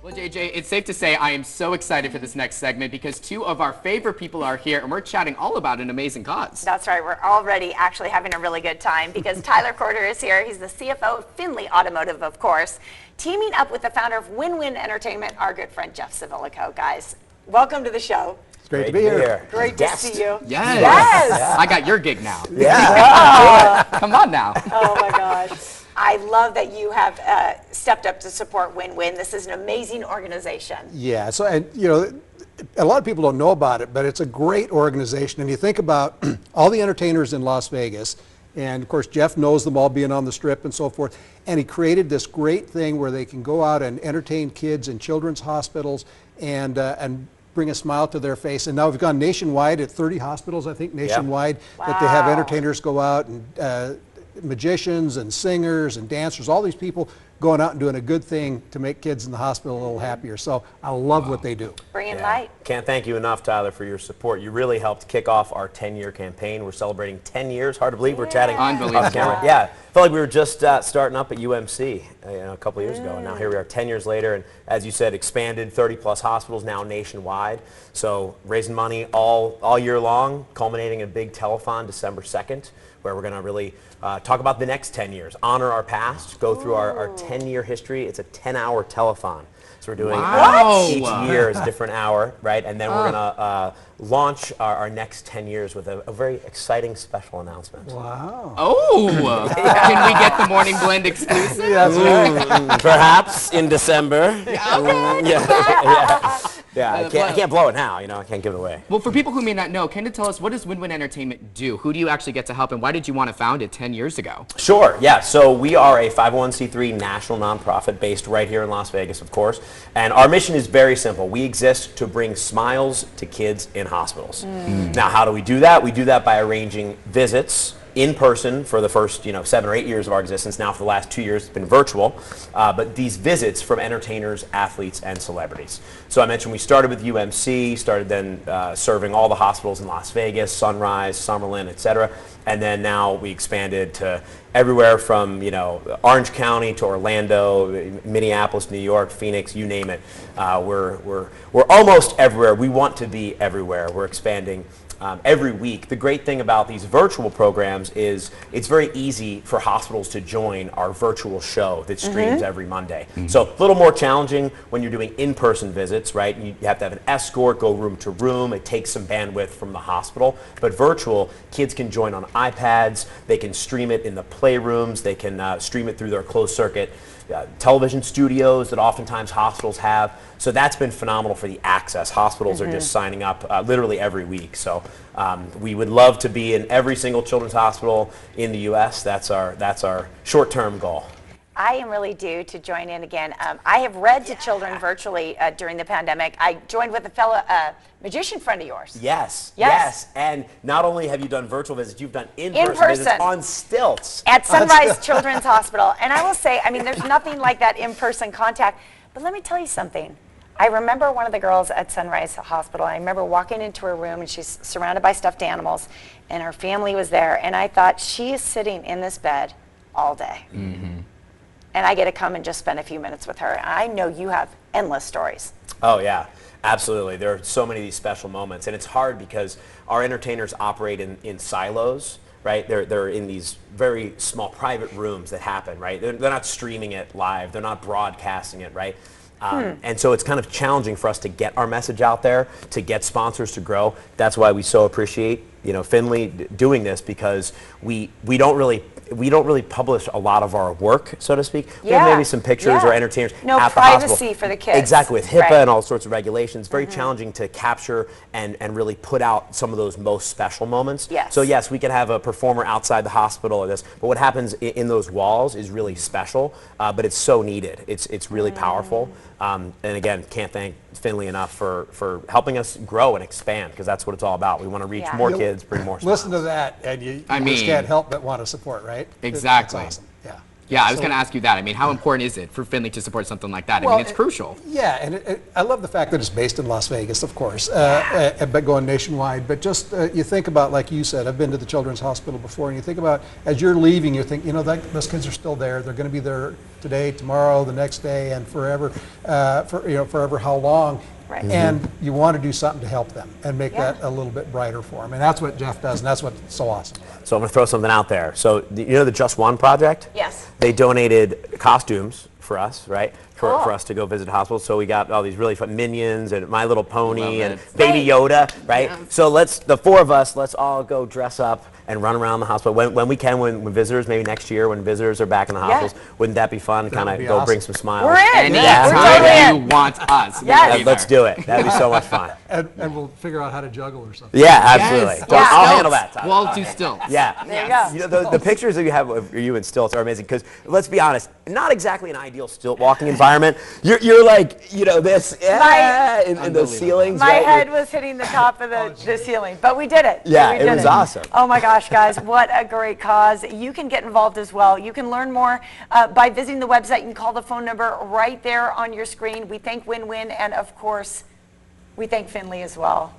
Well, JJ, it's safe to say I am so excited for this next segment because two of our favorite people are here and we're chatting all about an amazing cause. That's right. We're already actually having a really good time because Tyler Corder is here. He's the CFO of Findlay Automotive, of course, teaming up with the founder of Win-Win Entertainment, our good friend Jeff Civillico. Guys, welcome to the show. It's great to be here. Great to see you. Yes. Yes. I got your gig now. Yeah. Come on now. Oh my gosh. I love that you have stepped up to support Win-Win. This is an amazing organization. Yeah, so, and you know, a lot of people don't know about it, but it's a great organization. And you think about all the entertainers in Las Vegas, and of course Jeff knows them all being on the Strip and so forth, and he created this great thing where they can go out and entertain kids in children's hospitals and bring a smile to their face. And now we've gone nationwide at 30 hospitals, I think, nationwide, that they have entertainers go out and magicians and singers and dancers, all these people going out and doing a good thing to make kids in the hospital a little happier. So I love what they do. Bringing light. Can't thank you enough, Tyler, for your support. You really helped kick off our 10-year campaign. We're celebrating 10 years. Hard to believe we're chatting. Unbelievable. Yeah, felt like we were just starting up at UMC a couple years ago, and now here we are 10 years later, and as you said, expanded 30-plus hospitals now nationwide. So raising money all year long, culminating in a big telethon December 2nd, where we're going to really talk about the next 10 years, honor our past, go through our 10-year history. It's a 10-hour telethon. So we're doing each year is a different hour, right? And then we're going to launch our next 10 years with a very exciting special announcement. Wow. Oh, can we get the Morning Blend exclusive? That's right. Perhaps in December. Yeah, I well- can't blow it now, you know, I can't give it away. Well, for people who may not know, can you tell us what does Win-Win Entertainment do? Who do you actually get to help and why did you want to found it 10 years ago? Sure, yeah, so we are a 501c3 national nonprofit based right here in Las Vegas, of course, and our mission is very simple. We exist to bring smiles to kids in hospitals. Now, how do we do that? We do that by arranging visits in person for the first 7 or 8 years of our existence. Now for the last 2 years it's been virtual, but these visits from entertainers, athletes, and celebrities. So I mentioned we started with UMC, started then serving all the hospitals in Las Vegas, Sunrise, Summerlin, etc. And then now we expanded to everywhere from Orange County to Orlando, Minneapolis, New York, Phoenix, you name it. We're almost everywhere. We want to be everywhere. We're expanding every week. The great thing about these virtual programs is it's very easy for hospitals to join our virtual show that streams every Monday. So a little more challenging when you're doing in-person visits, right? You have to have an escort, go room to room. It takes some bandwidth from the hospital. But virtual, kids can join on iPads. They can stream it in the playrooms. They can stream it through their closed circuit television studios that oftentimes hospitals have. So that's been phenomenal for the access. Hospitals are just signing up literally every week. So we would love to be in every single children's hospital in the U.S. That's our short-term goal. I am really due to join in again. I have read to children virtually during the pandemic. I joined with a fellow magician friend of yours. Yes. And not only have you done virtual visits, you've done in-person visits on stilts. At Sunrise Children's Hospital. And I will say, I mean, there's nothing like that in-person contact. But let me tell you something. I remember one of the girls at Sunrise Hospital. I remember walking into her room and she's surrounded by stuffed animals and her family was there. And I thought, she is sitting in this bed all day. And I get to come and just spend a few minutes with her. I know you have endless stories. Oh yeah, absolutely. There are so many of these special moments, and it's hard because our entertainers operate in silos, right? They're in these very small private rooms that happen, right? They're not streaming it live. They're not broadcasting it, right? And so it's kind of challenging for us to get our message out there, to get sponsors to grow. That's why we so appreciate Findlay doing this, because we don't really publish a lot of our work, so to speak. We have maybe some pictures or entertainers at the hospital. No privacy for the kids. Exactly, with HIPAA and all sorts of regulations. Very challenging to capture and really put out some of those most special moments. So yes, we can have a performer outside the hospital or this, but what happens in those walls is really special, but it's so needed. It's really powerful. And again, can't thank Findlay enough for helping us grow and expand, because that's what it's all about. We want to reach more kids, bring more smiles. Listen to that, and you just can't help but want to support, right? Exactly. That's awesome. Yeah. Yeah, I was going to ask you that. I mean, how important is it for Findlay to support something like that? I Well, mean, it's crucial. Yeah, and I love the fact that it's based in Las Vegas, of course, but going nationwide. But just you think about, like you said, I've been to the Children's Hospital before, and you think about as you're leaving, you think, you know, those kids are still there. They're going to be there today, tomorrow, the next day, and forever. Forever how long? Right. And you want to do something to help them and make that a little bit brighter for them. And that's what Jeff does, and that's what's so awesome about it. So I'm going to throw something out there. So you know the Just One Project? Yes. They donated costumes for us, right? For us to go visit hospitals. So we got all these really fun Minions and My Little Pony and Baby Yoda, right? Yeah. So the four of us, let's all go dress up and run around the hospital when we can, when visitors, maybe next year when visitors are back in the hospitals. Wouldn't that be fun? Kind of go bring some smiles. We're in. Anytime you want us. Yes. Let's do it. That'd be so much fun. And we'll figure out how to juggle or something. Yeah, absolutely. Yes. I'll handle that, Todd. We'll do stilts. Yeah. There you go. You know, the pictures that you have of you in stilts are amazing because, let's be honest, not exactly an ideal stilt walking environment. You're like, you know, this, in the ceilings. My right? head was hitting the top of the ceiling, but we did it. Yeah, we did it was awesome. Oh my gosh, guys, what a great cause. You can get involved as well. You can learn more by visiting the website. You can call the phone number right there on your screen. We thank Win-Win, and of course, we thank Findlay as well.